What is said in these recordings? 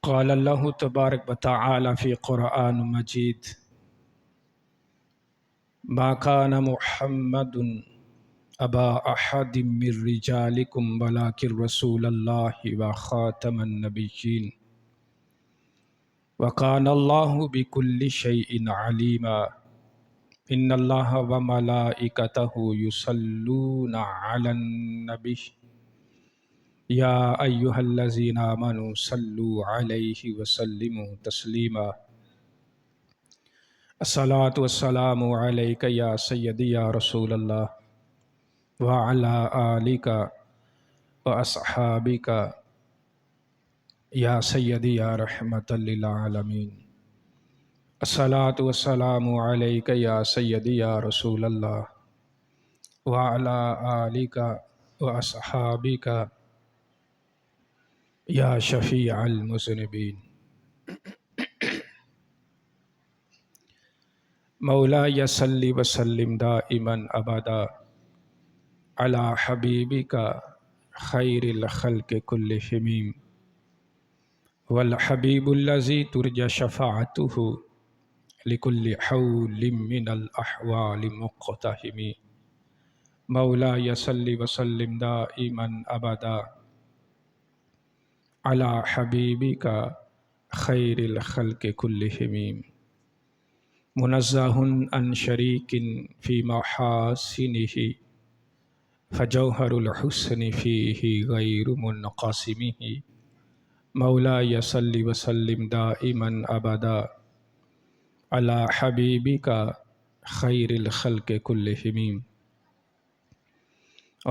قال اللہ تبارک و تعالی فی قرآن مجید ما کان محمد ابا احد من رجالکم ولکن رسول اللہ و خاتم النبیین وکان اللہ بکل شیء علیما ان اللہ وملائکتہ یصلون علی النبی یا ایہا الذین آمنوا صلوا علیہ وسلموا تسلیما الصلاۃ والسلام علیک یا سیدی یا رسول اللہ وعلی آلک واصحابک یا سیدی یا رحمت للعالمین الصلاۃ والسلام علیک یا سیدی یا رسول اللہ وعلی آلک واصحابک یا شفیع المذنبین مولاي صل وسلم دائما ابدا على حبيبك خير الخلق كلهم والحبيب الذي ترجى شفاعته لكل حول من الأحوال مقتحم مولاي صل وسلم دائما ابدا على حبيبك خير الخلق كلهم منزہ عن شریک فی محاسنہ فجوہر الحسن فیہ غیر منقسم مولاي صل وسلم دائما ابدا علی حبیبک خیر الخلق کلہم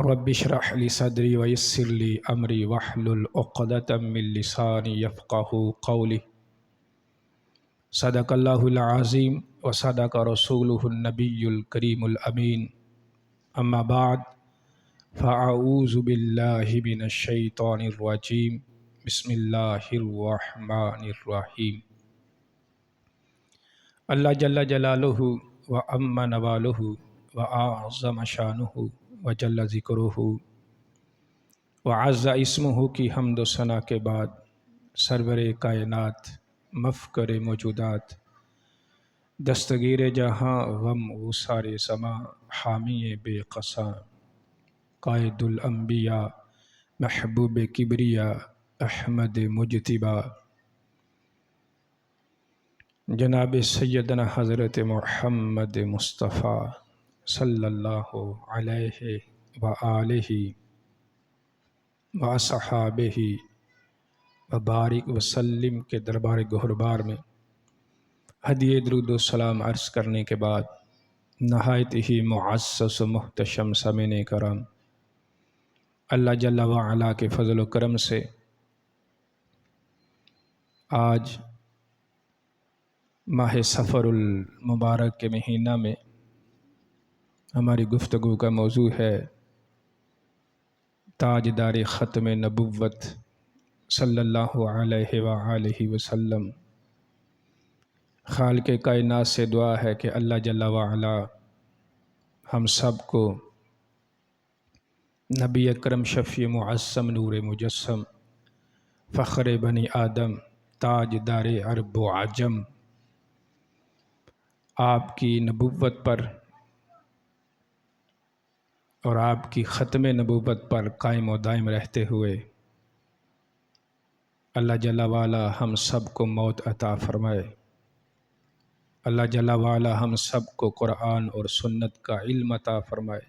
رب اشرح لی صدری ویسر لی امری واحلل عقدۃ من لسانی یفقہوا قولی صدق اللہ العظیم وصدق رسولہ النبی الکریم الامین اما بعد فاعوذ باللہ من الشیطان الرجیم بسم اللہ الرحمن الرحیم اللہ جل جلالہ وعم نوالہ وأعظم شانہ وجل ذکرہ وعز اسمہ کی حمد و ثنا کے بعد سرور کائنات مفکر موجودات دستگیر جہاں غم غسار زماں حامی بے قصاں قائد الانبیاء محبوب کبریا احمد مجتبیٰ جناب سیدنا حضرت محمد مصطفیٰ صلی اللہ علیہ وآلہ وصحابہ وبارک وسلم کے دربار گہربار میں ہدیہ درود و سلام عرض کرنے کے بعد نہایت ہی معزز و محتشم سامعین کرام، اللہ جل وعلا کے فضل و کرم سے آج ماہ سفر المبارک کے مہینہ میں ہماری گفتگو کا موضوع ہے تاجدار ختم نبوت صلی اللہ علیہ وآلہ وسلم۔ خالق کائنات سے دعا ہے کہ اللہ جل وعلا ہم سب کو نبی اکرم شفیع معصم نور مجسم فخر بنی آدم تاجدار عرب و عجم آپ کی نبوت پر اور آپ کی ختم نبوت پر قائم و دائم رہتے ہوئے اللہ جل وعلا ہم سب کو موت عطا فرمائے۔ اللہ جل وعلا ہم سب کو قرآن اور سنت کا علم عطا فرمائے۔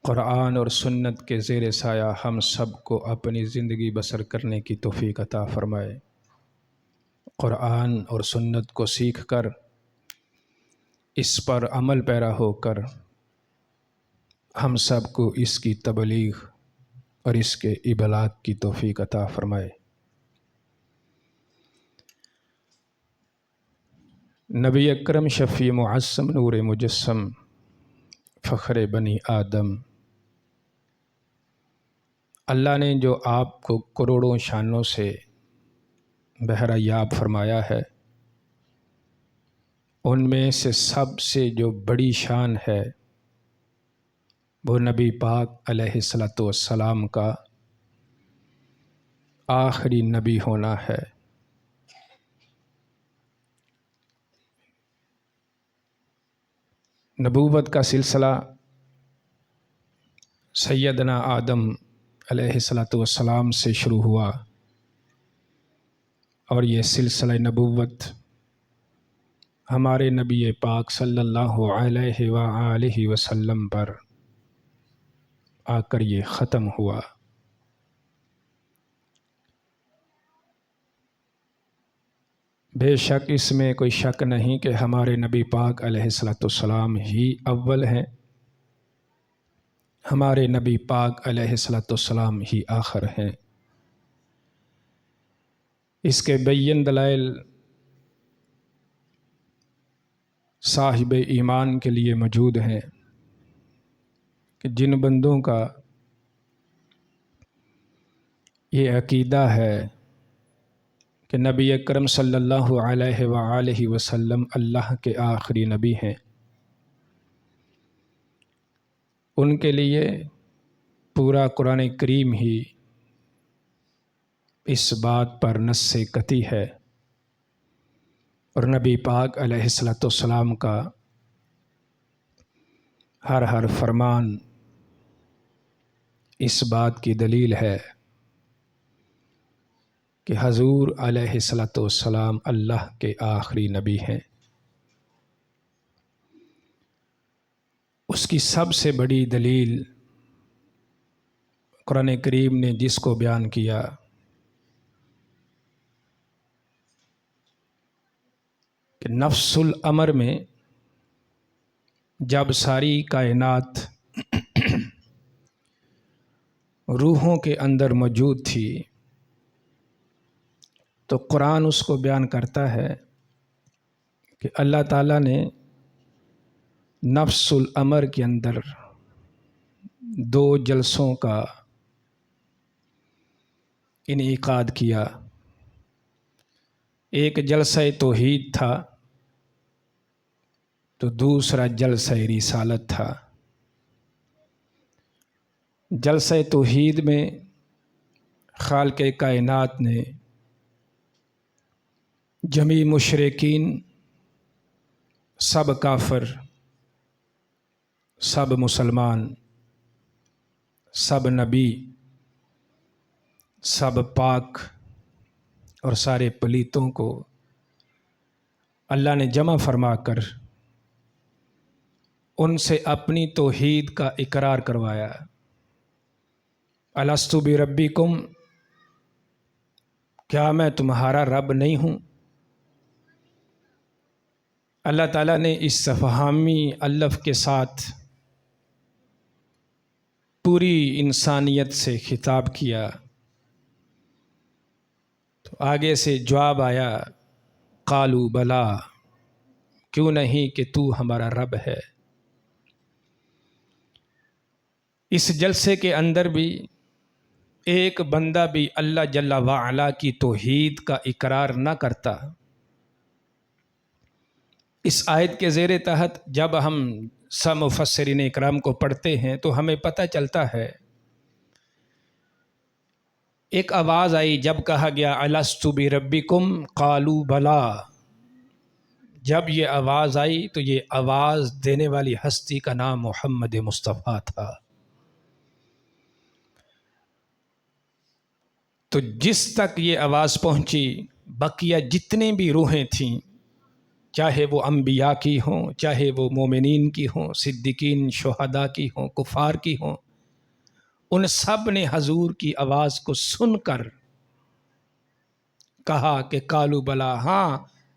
قرآن اور سنت کے زیر سایہ ہم سب کو اپنی زندگی بسر کرنے کی توفیق عطا فرمائے۔ قرآن اور سنت کو سیکھ کر اس پر عمل پیرا ہو کر ہم سب کو اس کی تبلیغ اور اس کے ابلاغ کی توفیق عطا فرمائے۔ نبی اکرم شفیع معصم نور مجسم فخر بنی آدم، اللہ نے جو آپ کو کروڑوں شانوں سے بہرہ یاب فرمایا ہے، ان میں سے سب سے جو بڑی شان ہے وہ نبی پاک علیہ الصلوۃ والسلام کا آخری نبی ہونا ہے۔ نبوت کا سلسلہ سیدنا آدم علیہ السلام سے شروع ہوا، اور یہ سلسلہ نبوت ہمارے نبی پاک صلی اللہ علیہ وآلہ وسلم پر آ کر یہ ختم ہوا۔ بے شک اس میں کوئی شک نہیں کہ ہمارے نبی پاک علیہ السلام ہی اول ہیں، ہمارے نبی پاک علیہ السلام ہی آخر ہیں۔ اس کے بین دلائل صاحب ایمان کے لیے موجود ہیں کہ جن بندوں کا یہ عقیدہ ہے کہ نبی اکرم صلی اللہ علیہ وآلہ وسلم اللہ کے آخری نبی ہیں، ان کے لیے پورا قرآن کریم ہی اس بات پر نص قطعی ہے، اور نبی پاک علیہ السلام کا ہر فرمان اس بات کی دلیل ہے کہ حضور علیہ السلام اللہ کے آخری نبی ہیں۔ اس کی سب سے بڑی دلیل قرآن کریم نے جس کو بیان کیا کہ نفس الامر میں جب ساری کائنات روحوں کے اندر موجود تھی تو قرآن اس کو بیان کرتا ہے کہ اللہ تعالیٰ نے نفس الامر کے اندر 2 جلسوں کا انعقاد کیا۔ ایک جلسہ توحید تھا تو دوسرا جلسہ رسالت تھا۔ جلسہ توحید میں خالق کائنات نے جمیع مشرکین، سب کافر، سب مسلمان، سب نبی، سب پاک اور سارے پلیتوں کو اللہ نے جمع فرما کر ان سے اپنی توحید کا اقرار کروایا۔ الست بربکم، کیا میں تمہارا رب نہیں ہوں؟ اللہ تعالیٰ نے اس استفہامی الف کے ساتھ پوری انسانیت سے خطاب کیا، تو آگے سے جواب آیا قالوا بلا، کیوں نہیں کہ تو ہمارا رب ہے۔ اس جلسے کے اندر بھی ایک بندہ بھی اللہ جل وعلا کی توحید کا اقرار نہ کرتا۔ اس آیت کے زیر تحت جب ہم سب مفسرین اکرام کو پڑھتے ہیں تو ہمیں پتہ چلتا ہے، ایک آواز آئی جب کہا گیا الست بربکم قالوا بلا، جب یہ آواز آئی تو یہ آواز دینے والی ہستی کا نام محمد مصطفیٰ تھا۔ تو جس تک یہ آواز پہنچی بقیہ جتنی بھی روحیں تھیں، چاہے وہ انبیاء کی ہوں، چاہے وہ مومنین کی ہوں، صدیقین شہداء کی ہوں، کفار کی ہوں، ان سب نے حضور کی آواز کو سن کر کہا کہ قالوا بلا، ہاں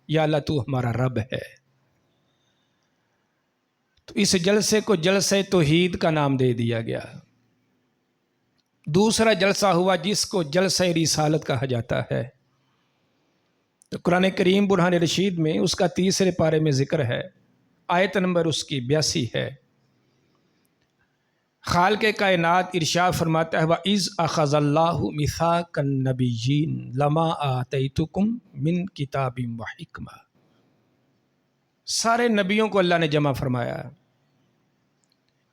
یا اللہ تو ہمارا رب ہے۔ تو اس جلسے کو جلسہ توحید کا نام دے دیا گیا۔ دوسرا جلسہ ہوا جس کو جلسہ رسالت کہا جاتا ہے، تو قرآن کریم برہان رشید میں اس کا 3 پارے میں ذکر ہے، آیت نمبر اس کی 82 ہے۔ خالق کائنات ارشاد فرماتا ہے وَإِذْ أَخَذَ اللَّهُ مِيثَاقَ النَّبِيِّينَ لَمَا آتَيْتُكُم مِّن كِتَابٍ وَحِكْمَةٍ، سارے نبیوں کو اللہ نے جمع فرمایا۔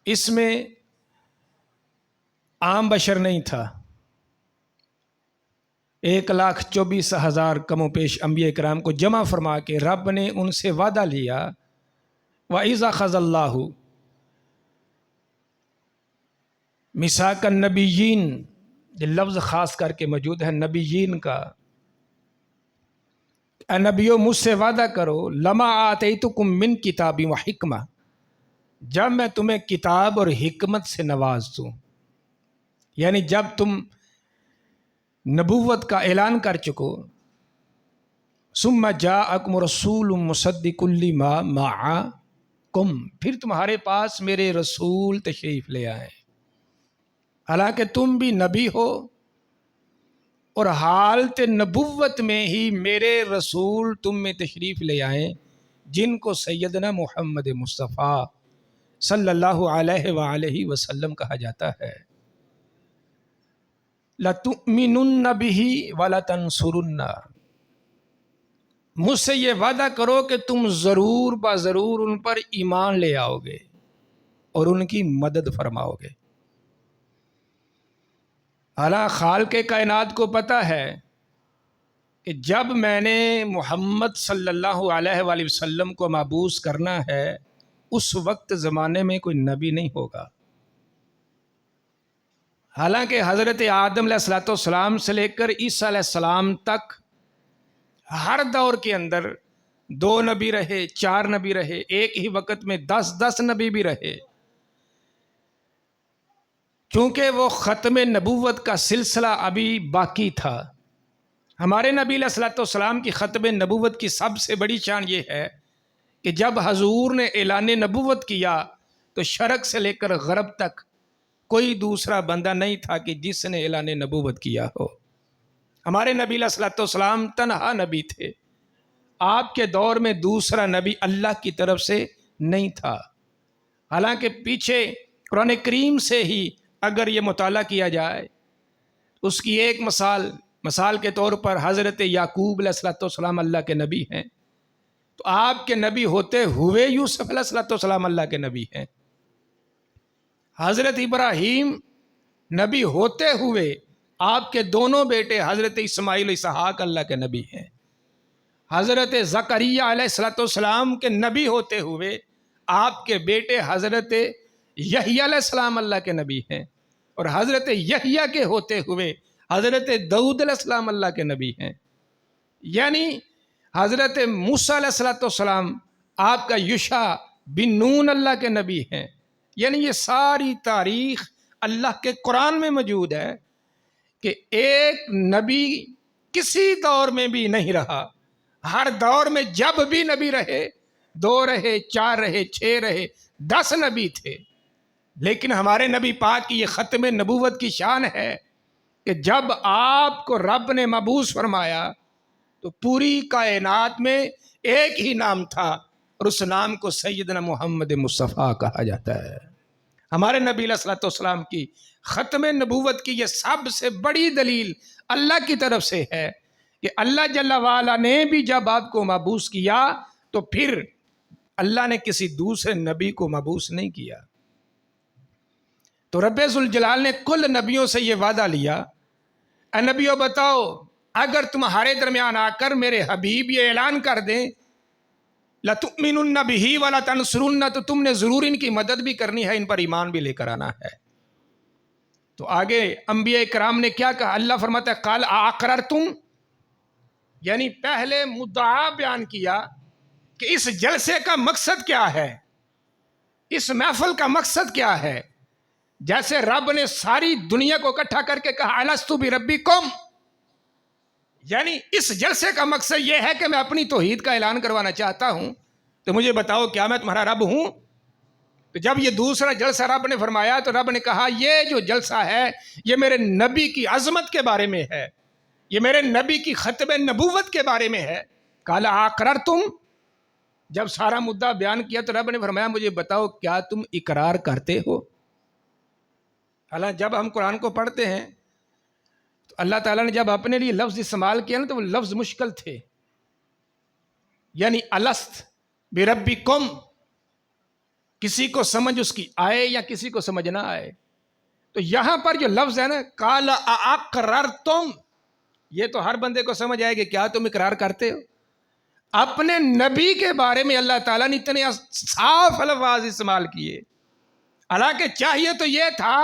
اس میں عام بشر نہیں تھا، 1,24,000 کم و پیش انبیاء کرام کو جمع فرما کے رب نے ان سے وعدہ لیا، وَإِذَا أَخَذَ اللَّهُ مِيثَاقَ النَّبِيِّينَ، یہ لفظ خاص کر کے موجود ہے نبیین کا، اے نبیو مجھ سے وعدہ کرو، لَمَا آتَيْتُكُم مِّن کِتَابٍ وَحِکْمَةٍ، جب میں تمہیں کتاب اور حکمت سے نواز دوں، یعنی جب تم نبوت کا اعلان کر چکو، ثُمَّ جَاءَكُمْ رَسُولٌ مُصَدِّقٌ لِّمَا مَعَكُمْ، پھر تمہارے پاس میرے رسول تشریف لے آئے، حالانکہ تم بھی نبی ہو اور حالت نبوت میں ہی میرے رسول تم میں تشریف لے آئیں، جن کو سیدنا محمد مصطفیٰ صلی اللہ علیہ وآلہ وسلم کہا جاتا ہے۔ لَتُؤْمِنُنَّ بِهِ وَلَتَنْصُرُنَّ، مجھ سے یہ وعدہ کرو کہ تم ضرور بضرور ان پر ایمان لے آؤ گے اور ان کی مدد فرماؤ گے۔ حالانکہ خالق کائنات کو پتہ ہے کہ جب میں نے محمد صلی اللہ علیہ وآلہ وسلم کو مبعوث کرنا ہے، اس وقت زمانے میں کوئی نبی نہیں ہوگا۔ حالانکہ حضرت آدم علیہ السلام سے لے کر عیسیٰ علیہ السلام تک ہر دور کے اندر 2 نبی رہے، 4 نبی رہے، ایک ہی وقت میں 10 نبی بھی رہے، چونکہ وہ ختم نبوت کا سلسلہ ابھی باقی تھا۔ ہمارے نبی علیہ السلام کی ختم نبوت کی سب سے بڑی شان یہ ہے کہ جب حضور نے اعلان نبوت کیا تو شرق سے لے کر غرب تک کوئی دوسرا بندہ نہیں تھا کہ جس نے اعلان نبوت کیا ہو۔ ہمارے نبی علیہ السلام تنہا نبی تھے، آپ کے دور میں دوسرا نبی اللہ کی طرف سے نہیں تھا۔ حالانکہ پیچھے قرآن کریم سے ہی اگر یہ مطالعہ کیا جائے، اس کی ایک مثال کے طور پر حضرت یعقوب علیہ السلام اللہ کے نبی ہیں، تو آپ کے نبی ہوتے ہوئے یوسف علیہ السلام اللہ کے نبی ہیں۔ حضرت ابراہیم نبی ہوتے ہوئے آپ کے دونوں بیٹے حضرت اسماعیل و اسحاق اللہ کے نبی ہیں۔ حضرت زکریا علیہ السلام کے نبی ہوتے ہوئے آپ کے بیٹے حضرت یحییٰ علیہ السلام اللہ کے نبی ہیں، اور حضرت یحییٰ کے ہوتے ہوئے حضرت داؤد علیہ السلام اللہ کے نبی ہیں۔ یعنی حضرت موسیٰ علیہ السلام آپ کا یوشع بن نون اللہ کے نبی ہیں۔ یعنی یہ ساری تاریخ اللہ کے قرآن میں موجود ہے کہ ایک نبی کسی دور میں بھی نہیں رہا، ہر دور میں جب بھی نبی رہے، 2 رہے، 4 رہے، 6 رہے، 10 نبی تھے، لیکن ہمارے نبی پاک کی یہ ختم نبوت کی شان ہے کہ جب آپ کو رب نے مبعوث فرمایا تو پوری کائنات میں ایک ہی نام تھا، اور اس نام کو سیدنا محمد مصطفیٰ کہا جاتا ہے۔ ہمارے نبی علیہ السلام کی ختم نبوت کی یہ سب سے بڑی دلیل اللہ کی طرف سے ہے کہ اللہ جل وعلا نے بھی جب آپ کو مبعوث کیا تو پھر اللہ نے کسی دوسرے نبی کو مبعوث نہیں کیا۔ تو رب ذوالجلال نے کل نبیوں سے یہ وعدہ لیا، اے نبیوں بتاؤ، اگر تمہارے درمیان آ کر میرے حبیب یہ اعلان کر دیں لَتُؤْمِنُنَّ بِهِ وَلَتَنْصُرُنَّ، تو تم نے ضرور ان کی مدد بھی کرنی ہے، ان پر ایمان بھی لے کر آنا ہے۔ تو آگے انبیاء کرام نے کیا کہا؟ اللہ فرماتا ہے قَالَ أَأَقْرَرْتُمْ، یعنی پہلے مدعا بیان کیا کہ اس جلسے کا مقصد کیا ہے، اس محفل کا مقصد کیا ہے۔ جیسے رب نے ساری دنیا کو اکٹھا کر کے کہا أَلَسْتُ بِرَبِّكُمْ، یعنی اس جلسے کا مقصد یہ ہے کہ میں اپنی توحید کا اعلان کروانا چاہتا ہوں، تو مجھے بتاؤ کیا میں تمہارا رب ہوں؟ تو جب یہ دوسرا جلسہ رب نے فرمایا تو رب نے کہا یہ جو جلسہ ہے یہ میرے نبی کی عظمت کے بارے میں ہے، یہ میرے نبی کی ختم نبوت کے بارے میں ہے۔ قَالَ أَأَقْرَرْتُمْ، جب سارا مدعا بیان کیا تو رب نے فرمایا مجھے بتاؤ کیا تم اقرار کرتے ہو؟ حالانکہ جب ہم قرآن کو پڑھتے ہیں تو اللہ تعالیٰ نے جب اپنے لیے لفظ استعمال کیا نا تو وہ لفظ مشکل تھے، یعنی الست بربکم، کسی کو سمجھ اس کی آئے یا کسی کو سمجھ نہ آئے، تو یہاں پر جو لفظ ہے نا قال اقررتم، یہ تو ہر بندے کو سمجھ آئے گی کیا تم اقرار کرتے ہو؟ اپنے نبی کے بارے میں اللہ تعالیٰ نے اتنے صاف الفاظ استعمال کیے، حالانکہ چاہیے تو یہ تھا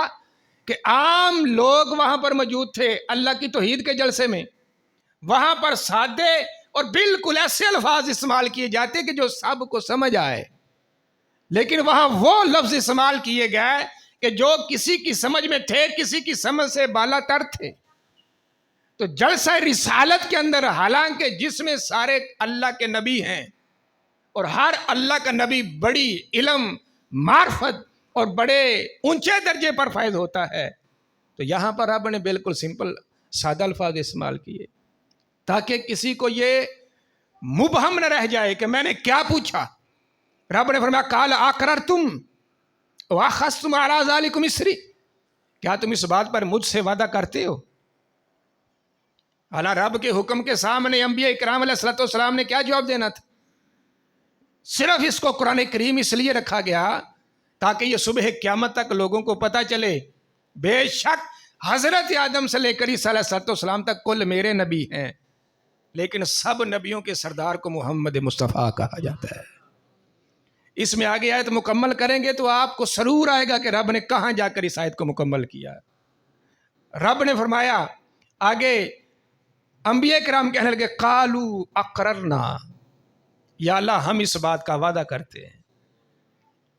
کہ عام لوگ وہاں پر موجود تھے اللہ کی توحید کے جلسے میں، وہاں پر سادے اور بالکل ایسے الفاظ استعمال کیے جاتے کہ جو سب کو سمجھ آئے، لیکن وہاں وہ لفظ استعمال کیے گئے کہ جو کسی کی سمجھ میں تھے، کسی کی سمجھ سے بالا تر تھے۔ تو جلسہ رسالت کے اندر حالانکہ جس میں سارے اللہ کے نبی ہیں اور ہر اللہ کا نبی بڑی علم، معرفت اور بڑے اونچے درجے پر فائز ہوتا ہے، تو یہاں پر رب نے بالکل سمپل سادہ الفاظ استعمال کیے تاکہ کسی کو یہ مبہم نہ رہ جائے کہ میں نے کیا پوچھا۔ رب نے فرمایا قال اقررتم واخذتم علی ذلکم اصری، کیا تم اس بات پر مجھ سے وعدہ کرتے ہو؟ حالانکہ رب کے حکم کے سامنے انبیاء اکرام علیہ السلام نے کیا جواب دینا تھا؟ صرف اس کو قرآن کریم اس لیے رکھا گیا تاکہ یہ صبح قیامت تک لوگوں کو پتہ چلے بے شک حضرت آدم سے لے کر عیسیٰ علیہ السلام تک کل میرے نبی ہیں، لیکن سب نبیوں کے سردار کو محمد مصطفیٰ کہا جاتا ہے۔ اس میں آگے آیت مکمل کریں گے تو آپ کو سرور آئے گا کہ رب نے کہاں جا کر اس آیت کو مکمل کیا۔ رب نے فرمایا آگے، انبیاء کرام کہنے لگے قالو اقررنا، یا اللہ ہم اس بات کا وعدہ کرتے ہیں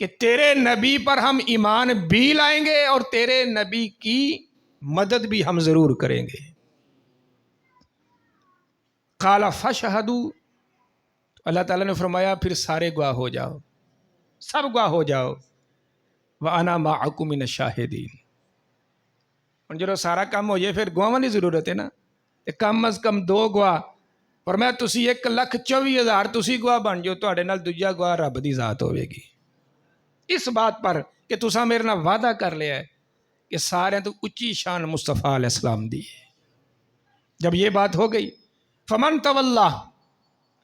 کہ تیرے نبی پر ہم ایمان بھی لائیں گے اور تیرے نبی کی مدد بھی ہم ضرور کریں گے۔ قال فاشہدوا، اللہ تعالیٰ نے فرمایا پھر سارے گواہ ہو جاؤ، سب گواہ ہو جاؤ، وَأَنَا مَعَكُم مِّنَ الشَّاهِدِينَ۔ اور جو سارا کام ہو یہ پھر گواہاں کی ضرورت ہے نا، کم از کم 2 گواہ، فرمایا تسی 1,24,000 تسی گواہ بن جو، تہاڈے نال دوجا گواہ رب دی ذات ہوے گی، اس بات پر کہ تساں میرے نال وعدہ کر لیا ہے کہ سارے تو اچھی شان مصطفیٰ علیہ السلام دی ہے۔ جب یہ بات ہو گئی فمن تولا،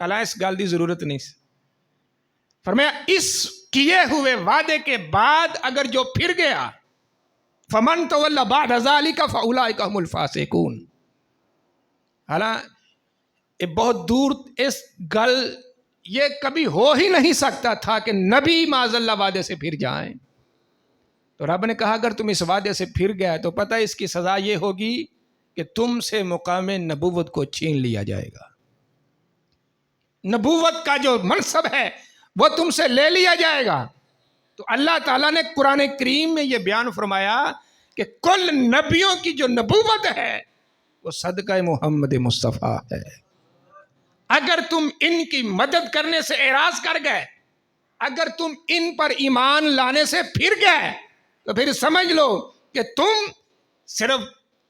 اللہ اس گل دی ضرورت نہیں، فرمایا اس کیے ہوئے وعدے کے بعد اگر جو پھر گیا، فمن تولا بعد ذلک فاولئک هم الفاسقون۔ حالانکہ بہت دور اس گل یہ کبھی ہو ہی نہیں سکتا تھا کہ نبی معاذ اللہ وعدے سے پھر جائیں، تو رب نے کہا اگر تم اس وعدے سے پھر گئے تو پتہ اس کی سزا یہ ہوگی کہ تم سے مقام نبوت کو چھین لیا جائے گا، نبوت کا جو منصب ہے وہ تم سے لے لیا جائے گا۔ تو اللہ تعالیٰ نے قرآن کریم میں یہ بیان فرمایا کہ کل نبیوں کی جو نبوت ہے وہ صدقہ محمد مصطفیٰ ہے۔ اگر تم ان کی مدد کرنے سے اعراض کر گئے، اگر تم ان پر ایمان لانے سے پھر گئے، تو پھر سمجھ لو کہ تم صرف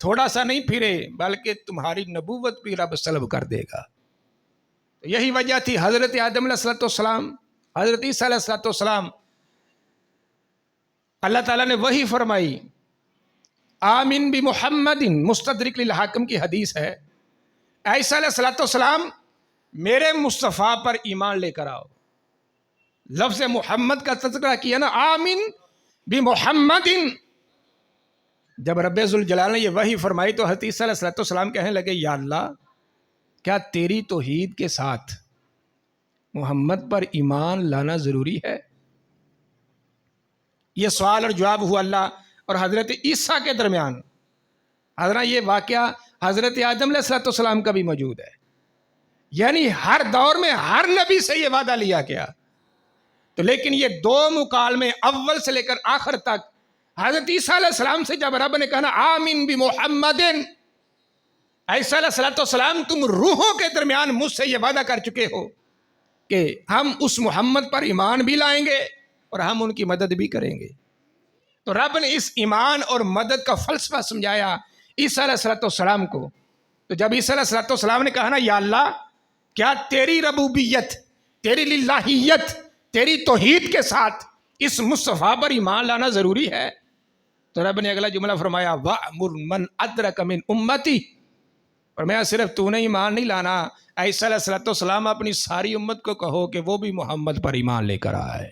تھوڑا سا نہیں پھرے بلکہ تمہاری نبوت بھی رب سلب کر دے گا۔ تو یہی وجہ تھی حضرت آدم علیہ السلام، حضرت عیسیٰ علیہ السلام، اللہ تعالیٰ نے وہی فرمائی آمین بمحمد، مستدرک للحاکم کی حدیث ہے، عیسیٰ علیہ السلام میرے مصطفیٰ پر ایمان لے کر آؤ۔ لفظ محمد کا تذکرہ کیا نا، آمین بمحمد۔ جب رب ذوالجلال نے یہ وحی فرمائی تو حضرت عیسیٰ علیہ السلام کہنے لگے یا اللہ کیا تیری توحید کے ساتھ محمد پر ایمان لانا ضروری ہے؟ یہ سوال اور جواب ہوا اللہ اور حضرت عیسیٰ کے درمیان۔ حضرت یہ واقعہ حضرت آدم علیہ السلام کا بھی موجود ہے، یعنی ہر دور میں ہر نبی سے یہ وعدہ لیا گیا، تو لیکن یہ 2 مکالمے اول سے لے کر آخر تک حضرت عیسیٰ علیہ السلام سے جب رب نے کہا نا آمین بمحمد، عیسیٰ علیہ السلام تم روحوں کے درمیان مجھ سے یہ وعدہ کر چکے ہو کہ ہم اس محمد پر ایمان بھی لائیں گے اور ہم ان کی مدد بھی کریں گے۔ تو رب نے اس ایمان اور مدد کا فلسفہ سمجھایا عیسیٰ علیہ السلام کو۔ تو جب عیسیٰ علیہ السلام نے کہا نا یا اللہ کیا تیری ربوبیت، تیری للہیت، تیری توحید کے ساتھ اس مصطفیٰ پر ایمان لانا ضروری ہے، تو رب نے اگلا جملہ فرمایا وَأْمُرْ مَنْ أَدْرَكَ مِنْ أُمَّتِي، اور میں صرف تو نے ایمان نہیں لانا، عیسیٰ علیہ السلام اپنی ساری امت کو کہو کہ وہ بھی محمد پر ایمان لے کر آئے۔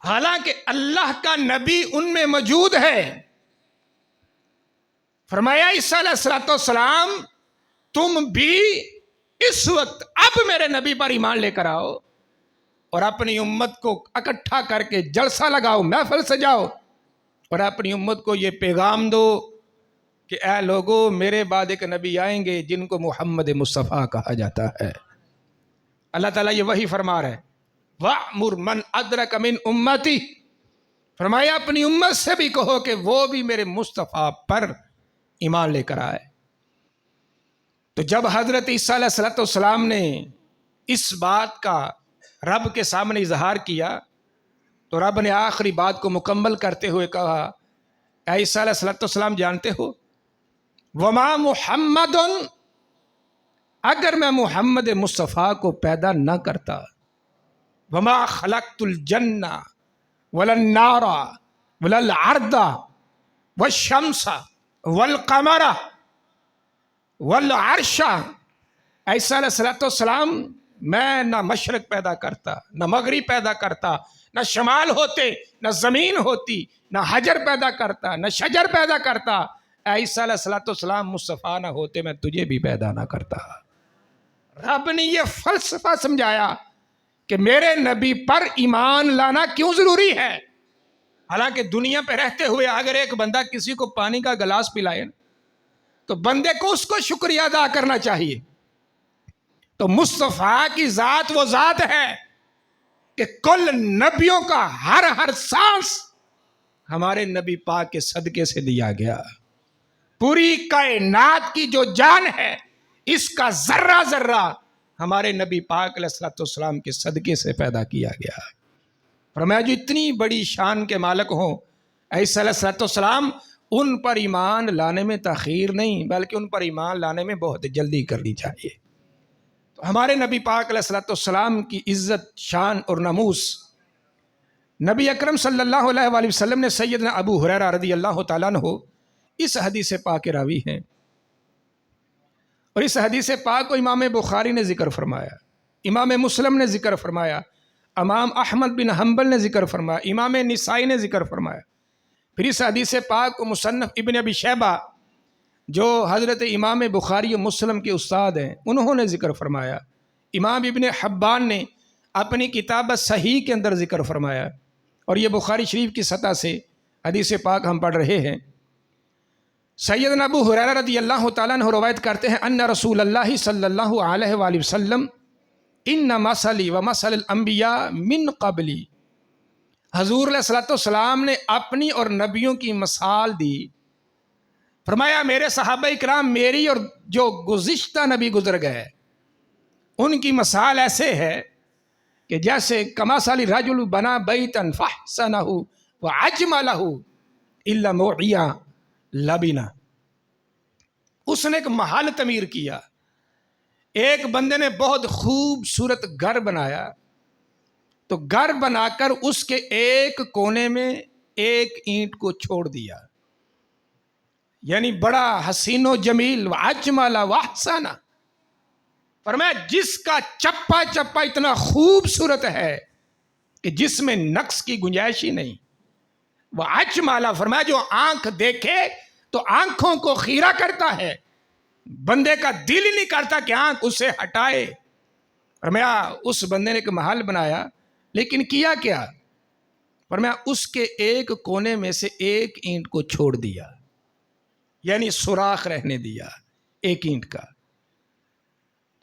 حالانکہ اللہ کا نبی ان میں موجود ہے، فرمایا عیسیٰ علیہ الصلوۃ والسلام تم بھی اس وقت اب میرے نبی پر ایمان لے کر آؤ اور اپنی امت کو اکٹھا کر کے جلسہ لگاؤ، محفل سجاؤ اور اپنی امت کو یہ پیغام دو کہ اے لوگو میرے بعد ایک نبی آئیں گے جن کو محمد مصطفیٰ کہا جاتا ہے۔ اللہ تعالیٰ یہ وہی فرما رہا ہے وَأْمُرْ مَنْ أَدْرَكَ مِنْ أُمَّتِي، فرمایا اپنی امت سے بھی کہو کہ وہ بھی میرے مصطفیٰ پر ایمان لے کر آئے۔ تو جب حضرت عیسیٰ علیہ الصلوۃ والسلام نے اس بات کا رب کے سامنے اظہار کیا تو رب نے آخری بات کو مکمل کرتے ہوئے کہا اے عیسیٰ علیہ الصلوۃ والسلام جانتے ہو وما محمد، اگر میں محمد مصطفیٰ کو پیدا نہ کرتا، وما خلقت الجنہ ولا النار ولا الارض والشمس والقمر والعرش، عیسیٰ علیہ الصلوۃ والسلام میں نہ مشرق پیدا کرتا، نہ مغرب پیدا کرتا، نہ شمال ہوتے، نہ زمین ہوتی، نہ حجر پیدا کرتا، نہ شجر پیدا کرتا، عیسیٰ علیہ الصلوۃ والسلام مصطفیٰ نہ ہوتے میں تجھے بھی پیدا نہ کرتا۔ رب نے یہ فلسفہ سمجھایا کہ میرے نبی پر ایمان لانا کیوں ضروری ہے۔ حالانکہ دنیا پہ رہتے ہوئے اگر ایک بندہ کسی کو پانی کا گلاس پلائے تو بندے کو اس کو شکریہ ادا کرنا چاہیے۔ تو مصطفیٰ کی ذات وہ ذات ہے کہ کل نبیوں کا ہر سانس ہمارے نبی پاک کے صدقے سے دیا گیا۔ پوری کائنات کی جو جان ہے اس کا ذرہ ذرہ ہمارے نبی پاک علیہ الصلوۃ والسلام کے صدقے سے پیدا کیا گیا۔ فرمایا جو اتنی بڑی شان کے مالک ہوں عیسیٰ علیہ الصلوۃ والسلام، ان پر ایمان لانے میں تاخیر نہیں بلکہ ان پر ایمان لانے میں بہت جلدی کرنی چاہیے۔ تو ہمارے نبی پاک علیہ الصلوۃ والسلام کی عزت، شان اور ناموس نبی اکرم صلی اللہ علیہ وآلہ وسلم نے سیدنا ابو ہریرہ رضی اللہ تعالیٰ عنہ اس حدیث پاک کے راوی ہیں، اور اس حدیث پاک کو امام بخاری نے ذکر فرمایا، امام مسلم نے ذکر فرمایا، امام احمد بن حنبل نے ذکر فرمایا، امام نسائی نے ذکر فرمایا۔ پھر اس حدیث پاک کو مصنف ابن ابی شیبہ جو حضرت امام بخاری و مسلم کے استاد ہیں انہوں نے ذکر فرمایا، امام ابن حبان نے اپنی کتاب صحیح کے اندر ذکر فرمایا، اور یہ بخاری شریف کی سطح سے حدیث پاک ہم پڑھ رہے ہیں۔ سیدنا ابو ہریرہ رضی اللہ تعالیٰ عنہ روایت کرتے ہیں ان رسول اللہ صلی اللہ علیہ وآلہ وسلم ان مثلی و مثل الانبیاء من قبلی، حضور علیہ الصلوۃ والسلام نے اپنی اور نبیوں کی مثال دی۔ فرمایا میرے صحابہ اکرام، میری اور جو گزشتہ نبی گزر گئے ان کی مثال ایسے ہے کہ جیسے کمثل رجل بنا بیتا فاحسنہ واجملہ الا موعیا لبنہ، اس نے ایک محل تعمیر کیا، ایک بندے نے بہت خوبصورت گھر بنایا، تو گھر بنا کر اس کے ایک کونے میں ایک اینٹ کو چھوڑ دیا، یعنی بڑا حسین و جمیل واجمل واحسن، فرمایا جس کا چپا چپا اتنا خوبصورت ہے کہ جس میں نقص کی گنجائش ہی نہیں، واجمل، فرمایا جو آنکھ دیکھے تو آنکھوں کو خیرہ کرتا ہے، بندے کا دل ہی نہیں کرتا کہ آنکھ اسے ہٹائے۔ فرمایا اس بندے نے ایک محل بنایا لیکن کیا کیا؟ فرمایا اس کے ایک کونے میں سے ایک اینٹ کو چھوڑ دیا، یعنی سوراخ رہنے دیا ایک اینٹ کا۔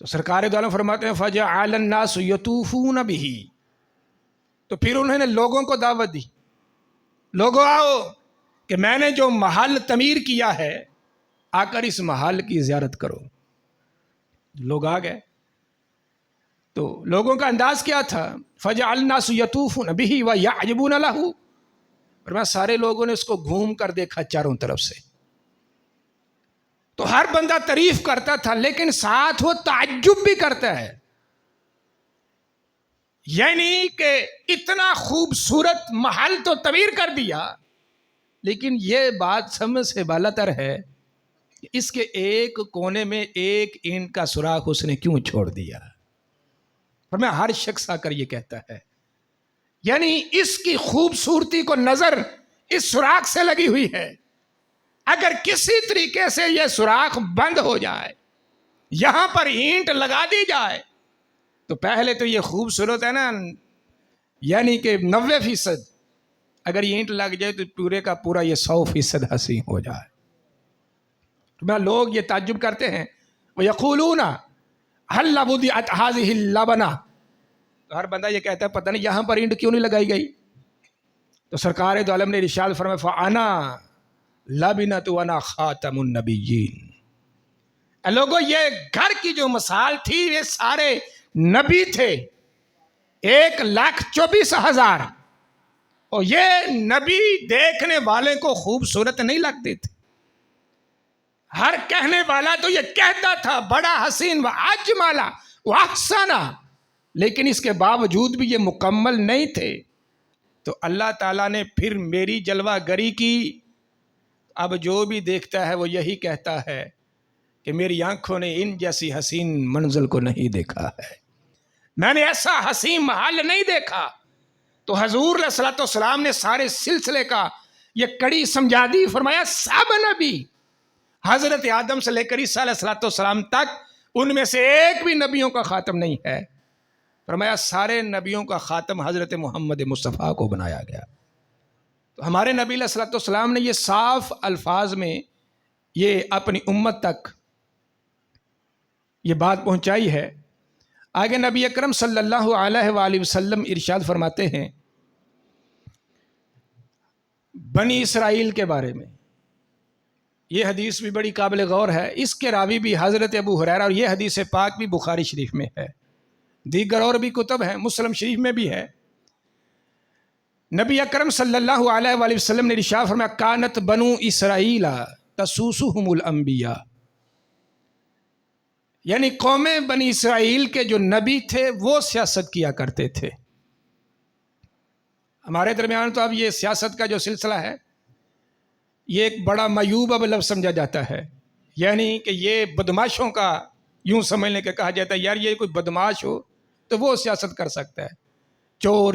تو سرکار دو عالم فرماتے ہیں فَجَعَلَ النَّاسُ يَطُوفُونَ بِهِ، تو پھر انہوں نے لوگوں کو دعوت دی، لوگوں آؤ کہ میں نے جو محل تعمیر کیا ہے آ کر اس محل کی زیارت کرو۔ لوگ آ گئے، تو لوگوں کا انداز کیا تھا؟ فَجَعَلَ النَّاسُ يَطُوفُونَ بِهِ وَيَعْجِبُونَ لَهُ، اور سارے لوگوں نے اس کو گھوم کر دیکھا چاروں طرف سے، تو ہر بندہ تعریف کرتا تھا لیکن ساتھ وہ تعجب بھی کرتا ہے، یعنی کہ اتنا خوبصورت محل تو تعمیر کر دیا لیکن یہ بات سمجھ سے بالاتر ہے کہ اس کے ایک کونے میں ایک اینٹ کا سوراخ اس نے کیوں چھوڑ دیا۔ اور میں ہر شخص آ کر یہ کہتا ہے، یعنی اس کی خوبصورتی کو نظر اس سوراخ سے لگی ہوئی ہے، اگر کسی طریقے سے یہ سوراخ بند ہو جائے، یہاں پر اینٹ لگا دی جائے، تو پہلے تو یہ خوبصورت ہے نا، یعنی کہ 90%، اگر یہ اینٹ لگ جائے تو پورے کا پورا یہ 100% حسین ہو جائے۔ تو لوگ یہ تعجب کرتے ہیں، وَيَقُولُونَ هَلَّ وُضِعَتْ هَذِهِ اللَّبَنَةُ، تو ہر بندہ یہ کہتا ہے پتہ نہیں یہاں پر اینٹ کیوں نہیں لگائی گئی۔ تو سرکار دو عالم نے ارشاد فرمایا فَأَنَا لَبِنَةُ وَأَنَا خَاتَمُ النَّبِيِّينَ۔ لوگوں یہ گھر کی جو مثال تھی، یہ سارے نبی تھے 1,24,000، اور یہ نبی دیکھنے والے کو خوبصورت نہیں لگتے تھے۔ ہر کہنے والا تو یہ کہتا تھا بڑا حسین و اجمل و احسن، لیکن اس کے باوجود بھی یہ مکمل نہیں تھے۔ تو اللہ تعالیٰ نے پھر میری جلوہ گری کی۔ اب جو بھی دیکھتا ہے وہ یہی کہتا ہے کہ میری آنکھوں نے ان جیسی حسین منزل کو نہیں دیکھا ہے، میں نے ایسا حسین محل نہیں دیکھا۔ تو حضور علیہ الصلوۃ والسلام نے سارے سلسلے کا یہ کڑی سمجھا دی، فرمایا سب نبی حضرت آدم سے لے کر عیسیٰ علیہ الصلوۃ والسلام تک، ان میں سے ایک بھی نبیوں کا خاتم نہیں ہے۔ فرمایا سارے نبیوں کا خاتم حضرت محمد مصطفیٰ کو بنایا گیا۔ تو ہمارے نبی علیہ الصلوۃ والسلام نے یہ صاف الفاظ میں یہ اپنی امت تک یہ بات پہنچائی ہے۔ آگے نبی اکرم صلی اللہ علیہ وآلہ وسلم ارشاد فرماتے ہیں بنی اسرائیل کے بارے میں، یہ حدیث بھی بڑی قابل غور ہے، اس کے راوی بھی حضرت ابو ہریرہ، اور یہ حدیث پاک بھی بخاری شریف میں ہے، دیگر اور بھی کتب ہیں، مسلم شریف میں بھی ہے۔ نبی اکرم صلی اللہ علیہ وآلہ وسلم نے ارشاد فرمایا کانت بنو اسرائیل تسوسہم الانبیاء، یعنی قوم بنی اسرائیل کے جو نبی تھے وہ سیاست کیا کرتے تھے۔ ہمارے درمیان تو اب یہ سیاست کا جو سلسلہ ہے یہ ایک بڑا معیوب اب لفظ سمجھا جاتا ہے، یعنی کہ یہ بدماشوں کا یوں سمجھنے کے کہا جاتا ہے یار یہ کوئی بدماش ہو تو وہ سیاست کر سکتا ہے، چور